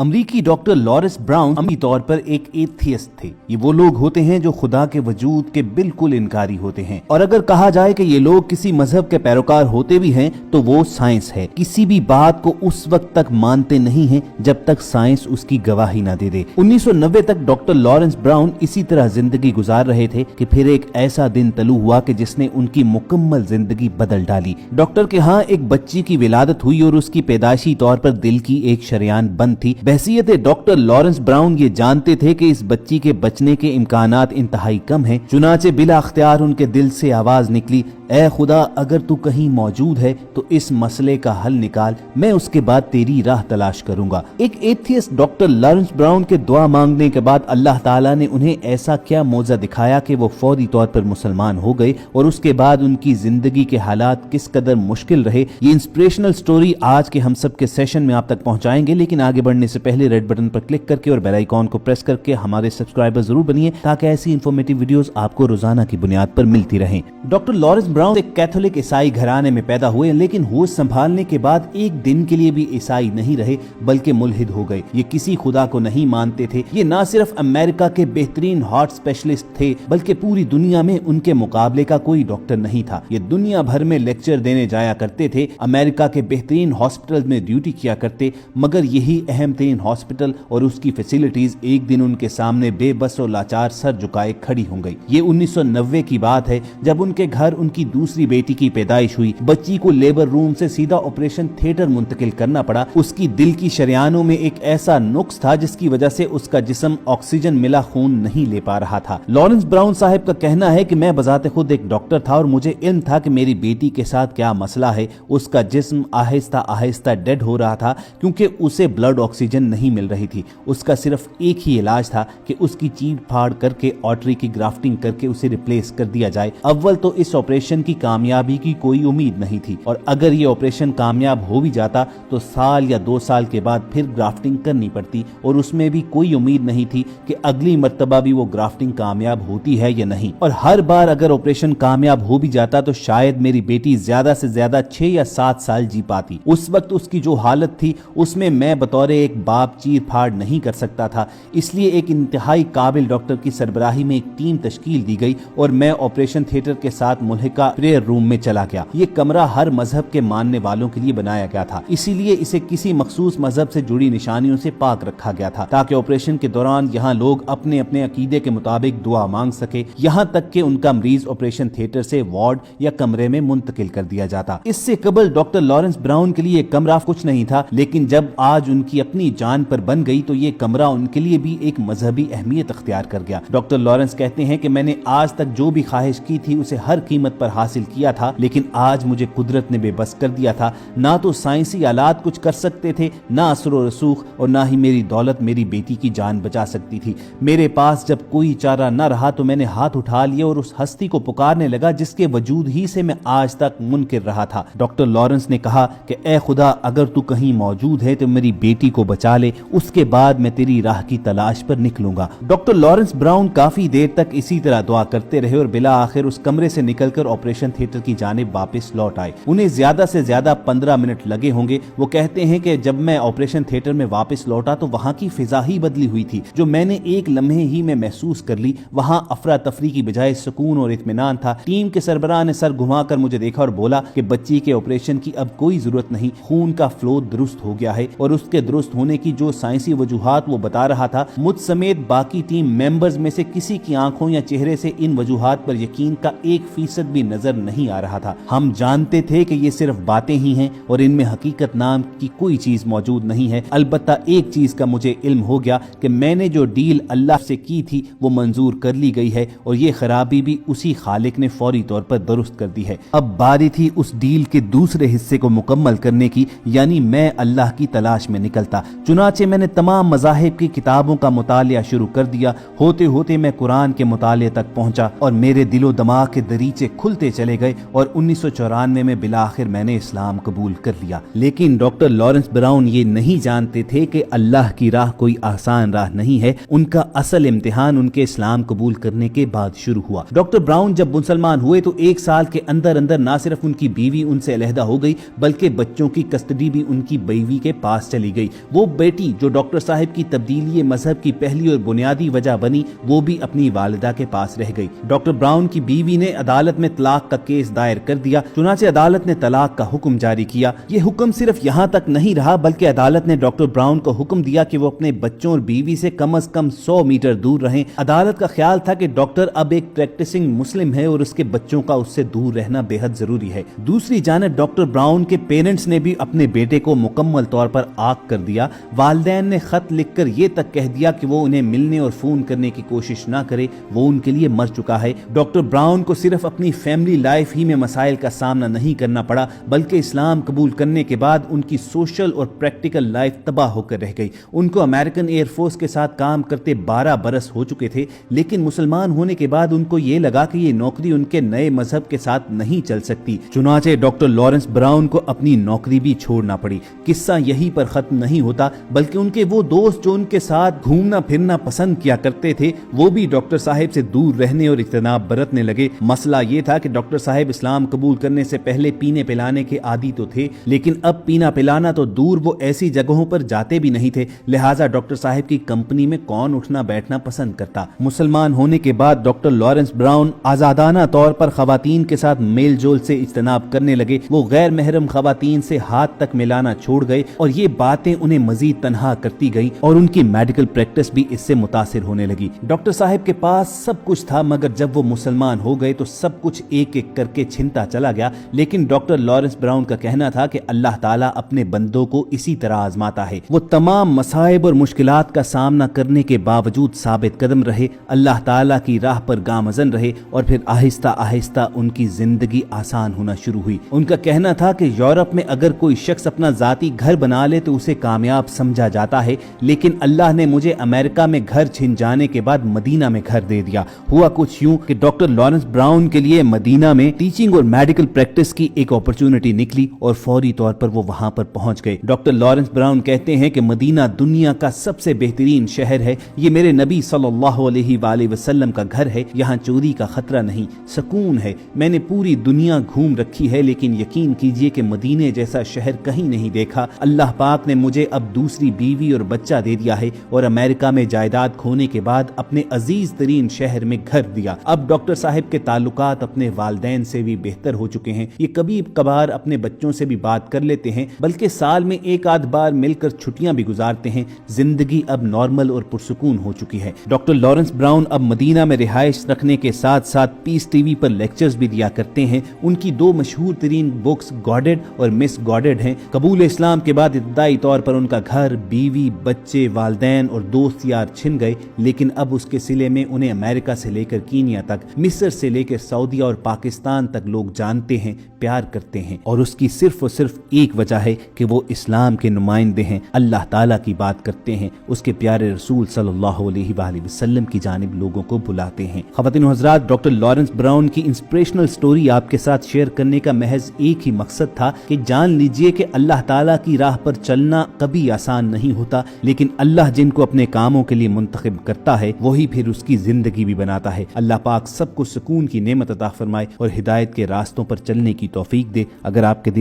अमरीकी doctor Lawrence brown अमली तौर पर एक एथियस्ट थे। ये वो लोग होते हैं जो खुदा के वजूद के बिल्कुल इनकारी होते हैं, और अगर कहा जाए कि ये लोग किसी मजहब के पैरोकार होते भी हैं तो वो साइंस है। किसी भी बात को उस वक्त तक मानते नहीं हैं जब तक साइंस उसकी गवाही ना दे दे। 1990 तक डॉक्टर लॉरेंस ब्राउन इसी तरह जिंदगी गुजार रहे थे कि फिर एक ऐसा दिन तलू हुआ कि जिसने उनकी मुकम्मल जिंदगी बदल डाली। डॉक्टर के यहाँ एक बच्ची की विलादत हुई और उसकी पैदाइशी तौर पर दिल की एक शरेयान बंद थी। बहसियत डॉक्टर लॉरेंस ब्राउन ये जानते थे कि इस बच्ची के बचने के इम्कानात इंतहाई कम हैं। चुनाचे बिला अख्तियार उनके दिल से आवाज निकली, ऐ खुदा अगर तू कहीं मौजूद है तो इस मसले का हल निकाल, मैं उसके बाद तेरी राह तलाश करूंगा। एक एथियस्ट डॉक्टर लॉरेंस ब्राउन के दुआ मांगने के बाद अल्लाह ताला ने उन्हें ऐसा क्या मौजा दिखाया कि वो फौरी तौर पर मुसलमान हो गए, और उसके बाद उनकी जिंदगी के हालात किस कदर मुश्किल रहे। ये इंस्पिरेशनल स्टोरी आज के हम सब के सेशन में आप तक पहुंचाएंगे, लेकिन आगे बढ़ने से पहले रेड बटन पर क्लिक करके और बेल आइकॉन को प्रेस करके हमारे सब्सक्राइबर जरूर बनिए, ताकि ऐसी इंफॉर्मेटिव वीडियोस आपको रोजाना की बुनियाद पर मिलती रहें। डॉक्टर लॉरेंस ब्राउन एक कैथोलिक ईसाई घराने में पैदा हुए, लेकिन होश संभालने के बाद एक दिन के लिए भी ईसाई नहीं रहे बल्कि मुल्हिद हो गए। ये किसी खुदा को नहीं मानते थे। ये ना सिर्फ अमेरिका के बेहतरीन हार्ट स्पेशलिस्ट थे बल्कि पूरी दुनिया में उनके मुकाबले का कोई डॉक्टर नहीं था। ये दुनिया भर में लेक्चर देने जाया करते थे, अमेरिका के बेहतरीन हॉस्पिटल में ड्यूटी किया करते, मगर यही अहम तरीन हॉस्पिटल और उसकी फैसिलिटीज एक दिन उनके सामने बेबस और लाचार सर झुकाए खड़ी हो गई। ये 1990 की बात है जब उनके घर उनकी दूसरी बेटी की पैदाइश हुई। बच्ची को लेबर रूम से सीधा ऑपरेशन थिएटर मुंतकिल करना पड़ा। उसकी दिल की शरियानों में एक ऐसा नुक्स था जिसकी वजह से उसका जिस्म ऑक्सीजन मिला खून नहीं ले पा रहा था। लॉरेंस ब्राउन साहब का कहना है कि मैं बजाते खुद एक डॉक्टर था और मुझे इल्म था कि मेरी बेटी के साथ क्या मसला है। उसका जिस्म आहिस्ता आहिस्ता डेड हो रहा था क्योंकि उसे ब्लड ऑक्सीजन नहीं मिल रही थी। उसका सिर्फ एक ही इलाज था कि उसकी चीर फाड़ करके आर्टरी की ग्राफ्टिंग करके उसे रिप्लेस कर दिया जाए। अव्वल तो इस ऑपरेशन की कामयाबी की कोई उम्मीद नहीं थी, और अगर ये ऑपरेशन कामयाब हो भी जाता तो साल या 2 साल के बाद फिर ग्राफ्टिंग करनी पड़ती, और उसमें भी कोई उम्मीद नहीं थी कि अगली मर्तबा भी वो ग्राफ्टिंग कामयाब होती है या नहीं। और हर बार अगर ऑपरेशन कामयाब हो भी जाता तो शायद मेरी बेटी ज्यादा से ज्यादा 6 या 7 साल जी पाती। उस वक्त उसकी जो हालत थी उसमें मैं बतौर एक बाप चीर फाड़ नहीं कर सकता था। इसलिए एक इंतहाई काबिल डॉक्टर की सरबराही में एक टीम तश्कील दी गई और मैं ऑपरेशन थिएटर के साथ मुल्हिका प्रेयर रूम में चला गया। ये कमरा हर मजहब के मानने वालों के लिए बनाया गया था, इसीलिए इसे किसी मखसूस मजहब से जुड़ी निशानियों से पाक रखा गया था, ताकि ऑपरेशन के दौरान यहाँ लोग अपने अपने अकीदे के मुताबिक दुआ मांग सके, यहाँ तक कि उनका मरीज ऑपरेशन थिएटर से वार्ड या कमरे में मुंतकिल कर दिया जाता। इससे कबल डॉक्टर लॉरेंस ब्राउन के लिए कमरा कुछ नहीं था, लेकिन जब आज उनकी अपनी जान पर बन गई तो ये कमरा उनके लिए भी एक मजहबी अहमियत अख्तियार कर गया। डॉक्टर लॉरेंस कहते हैं कि मैंने आज तक जो भी ख्वाहिश की थी उसे हर कीमत पर हासिल किया था, लेकिन आज मुझे कुदरत ने बेबस कर दिया था। ना तो साइंसी आलात कुछ कर सकते थे, ना असर व रसूख, और ना ही मेरी दौलत मेरी बेटी की जान बचा सकती थी। मेरे पास जब कोई चारा न रहा तो मैंने हाथ उठा लिया और उस हस्ती को पुकारने लगा जिसके वजूद ही से मैं आज तक मुनकिर रहा था। डॉक्टर लॉरेंस ने कहा कि ऐ खुदा अगर तू कहीं मौजूद है तो मेरी बेटी को बचा ले, उसके बाद मैं तेरी राह की तलाश पर निकलूंगा। डॉक्टर लॉरेंस ब्राउन काफी देर तक इसी तरह दुआ करते रहे और बिला आखिर उस कमरे से निकलकर ऑपरेशन थिएटर की जानिब वापस लौट आए। उन्हें ज्यादा से ज्यादा 15 मिनट लगे होंगे। वो कहते हैं कि जब मैं ऑपरेशन थिएटर में वापस लौटा तो वहां की फिजा ही बदली हुई थी, जो मैंने एक लम्हे ही में महसूस कर ली। वहां अफरा तफरी की बजाय सुकून और इत्मीनान था। टीम के सरबराह ने सर घुमाकर मुझे देखा और बोला कि बच्ची के ऑपरेशन की अब कोई जरूरत नहीं, खून का फ्लो दुरुस्त हो गया है, और उसके दुरुस्त होने की जो साइंसी वजूहात वो बता रहा था, मुझ समेत बाकी टीम मेंबर्स में से किसी की आंखों या चेहरे से इन वजूहात पर यकीन का 1% भी नजर नहीं आ रहा था। हम जानते थे कि ये सिर्फ बातें ही हैं और इनमें हकीकत नाम की कोई चीज मौजूद नहीं है। अलबत्ता एक चीज का मुझे इल्म हो गया कि मैंने जो डील अल्लाह से की थी वो मंजूर कर ली गई है, और ये खराबी भी उसी खालिक ने फौरी तौर पर दुरुस्त कर दी है। अब बारी थी उस डील के दूसरे हिस्से को मुकम्मल करने की, यानी मैं अल्लाह की तलाश में निकलता। चुनाचे मैंने तमाम मज़ाहिब की किताबों का मुतालिया शुरू कर दिया। होते होते मैं कुरान के मुताले तक पहुंचा और मेरे दिलो दिमाग के दरीचे खुलते بڑھتے چلے گئے اور 1994 میں بالآخر میں نے اسلام قبول کر لیا۔ لیکن ڈاکٹر لارنس براؤن یہ نہیں جانتے تھے کہ اللہ کی راہ کوئی آسان راہ نہیں ہے۔ ان کا اصل امتحان ان کے اسلام قبول کرنے کے بعد شروع ہوا۔ ڈاکٹر براؤن جب مسلمان ہوئے تو 1 سال کے اندر نہ صرف ان کی بیوی ان سے علیحدہ ہو گئی بلکہ بچوں کی کسٹڈی بھی ان کی بیوی کے پاس چلی گئی۔ وہ بیٹی جو ڈاکٹر صاحب کی تبدیلی مذہب کی پہلی اور بنیادی وجہ بنی، وہ بھی اپنی والدہ کے پاس رہ گئی۔ ڈاکٹر براؤن کی بیوی نے عدالت میں طلاق کا کیس دائر کر دیا، چنانچہ عدالت نے طلاق کا حکم جاری کیا۔ یہ حکم صرف یہاں تک نہیں رہا بلکہ عدالت نے ڈاکٹر براؤن کو حکم دیا کہ وہ اپنے بچوں اور بیوی سے کم از کم 100 میٹر دور رہیں۔ عدالت کا خیال تھا کہ ڈاکٹر اب ایک پریکٹسنگ مسلم ہے اور اس کے بچوں کا اس سے دور رہنا بے حد ضروری ہے۔ دوسری جانب ڈاکٹر براؤن کے پیرنٹس نے بھی اپنے بیٹے کو مکمل طور پر آگ کر دیا۔ والدین نے خط لکھ کر یہ تک کہہ دیا کہ وہ انہیں ملنے اور فون کرنے کی کوشش نہ کرے، وہ ان کے لیے مر چکا ہے۔ ڈاکٹر براؤن کو صرف اپنی فیملی لائف ہی میں مسائل کا سامنا نہیں کرنا پڑا بلکہ اسلام قبول کرنے کے بعد ان کی سوشل اور پریکٹیکل لائف تباہ ہو کر رہ گئی۔ ان کو امریکن ایئر فورس کے ساتھ کام کرتے 12 برس ہو چکے تھے، لیکن مسلمان ہونے کے بعد ان کو یہ لگا کہ یہ نوکری ان کے نئے مذہب کے ساتھ نہیں چل سکتی، چنانچہ ڈاکٹر لارنس براؤن کو اپنی نوکری بھی چھوڑنا پڑی۔ قصہ یہی پر ختم نہیں ہوتا بلکہ ان کے وہ دوست جو ان کے ساتھ گھومنا پھرنا پسند کیا کرتے تھے وہ بھی ڈاکٹر صاحب سے دور رہنے اور اجتناب برتنے لگے۔ مسئلہ یہ تھا کہ ڈاکٹر صاحب اسلام قبول کرنے سے پہلے پینے پلانے کے عادی تو تھے، لیکن اب پینا پلانا تو دور، وہ ایسی جگہوں پر جاتے بھی نہیں تھے، لہٰذا ڈاکٹر صاحب کی کمپنی میں کون اٹھنا بیٹھنا پسند کرتا۔ مسلمان ہونے کے بعد ڈاکٹر لارنس براؤن آزادانہ طور پر خواتین کے ساتھ میل جول سے اجتناب کرنے لگے۔ وہ غیر محرم خواتین سے ہاتھ تک ملانا چھوڑ گئے اور یہ باتیں انہیں مزید تنہا کرتی گئیں اور ان کی میڈیکل پریکٹس بھی اس سے متاثر ہونے لگی۔ ڈاکٹر صاحب کے پاس سب کچھ تھا مگر جب وہ مسلمان ہو گئے تو سب کچھ ایک ایک کر کے چھنتا چلا گیا۔ لیکن ڈاکٹر لارنس براؤن کا کہنا تھا کہ اللہ تعالیٰ اپنے بندوں کو اسی طرح آزماتا ہے۔ وہ تمام مصائب اور مشکلات کا سامنا کرنے کے باوجود ثابت قدم رہے، اللہ تعالیٰ کی راہ پر گامزن رہے اور پھر آہستہ آہستہ ان کی زندگی آسان ہونا شروع ہوئی۔ ان کا کہنا تھا کہ یورپ میں اگر کوئی شخص اپنا ذاتی گھر بنا لے تو اسے کامیاب سمجھا جاتا ہے، لیکن اللہ نے مجھے امریکہ میں گھر چھن جانے کے بعد مدینہ میں گھر دے دیا۔ ہوا کچھ یوں کہ ڈاکٹر لارنس براؤن کے لیے مدینہ میں ٹیچنگ اور میڈیکل پریکٹس کی ایک اپرچونٹی نکلی اور فوری طور پر وہ وہاں پر پہنچ گئے۔ ڈاکٹر لارنس براؤن کہتے ہیں کہ مدینہ دنیا کا سب سے بہترین شہر ہے، یہ میرے نبی صلی اللہ علیہ وآلہ وسلم کا گھر ہے، یہاں چوری کا خطرہ نہیں، سکون ہے۔ میں نے پوری دنیا گھوم رکھی ہے لیکن یقین کیجئے کہ مدینے جیسا شہر کہیں نہیں دیکھا۔ اللہ پاک نے مجھے اب دوسری بیوی اور بچہ دے دیا ہے اور امریکہ میں جائیداد کھونے کے بعد اپنے عزیز ترین شہر میں گھر دیا۔ اب ڈاکٹر صاحب کے تعلقات اپنے والدین سے بھی بہتر ہو چکے ہیں، یہ کبھی کبھار اپنے بچوں سے بھی بات کر لیتے ہیں بلکہ سال میں ایک آدھ بار مل کر چھٹیاں بھی گزارتے ہیں۔ زندگی اب نارمل اور پرسکون ہو چکی ہے۔ ڈاکٹر لارنس براؤن اب مدینہ میں رہائش رکھنے کے ساتھ ساتھ پیس ٹی وی پر لیکچرز بھی دیا کرتے ہیں۔ ان کی 2 مشہور ترین بکس گاڈڈ اور مس گاڈڈ ہیں۔ قبول اسلام کے بعد ابتدائی طور پر ان کا گھر، بیوی، بچے، والدین اور دوست یار چھن گئے، لیکن اب اس کے صلے میں انہیں امریکہ سے لے کر کینیا تک، مصر سے لے کر سعودیہ اور پاکستان تک لوگ جانتے ہیں، پیار کرتے ہیں، اور اس کی صرف اور صرف ایک وجہ ہے کہ وہ اسلام کے نمائندے ہیں، اللہ تعالیٰ کی بات کرتے ہیں، اس کے پیارے رسول صلی اللہ علیہ وآلہ وسلم کی جانب لوگوں کو بلاتے ہیں۔ خواتین و حضرات، ڈاکٹر لارنس براؤن کی انسپریشنل سٹوری آپ کے ساتھ شیئر کرنے کا محض ایک ہی مقصد تھا کہ جان لیجئے کہ اللہ تعالیٰ کی راہ پر چلنا کبھی آسان نہیں ہوتا، لیکن اللہ جن کو اپنے کاموں کے لیے منتخب کرتا ہے وہی پھر اس کی زندگی بھی بناتا ہے۔ اللہ پاک سب کو سکون کی نعمت عطا فرمائے اور ہدایت کے راستوں پر چلنے کی توفیق دے۔ اگر آپ کے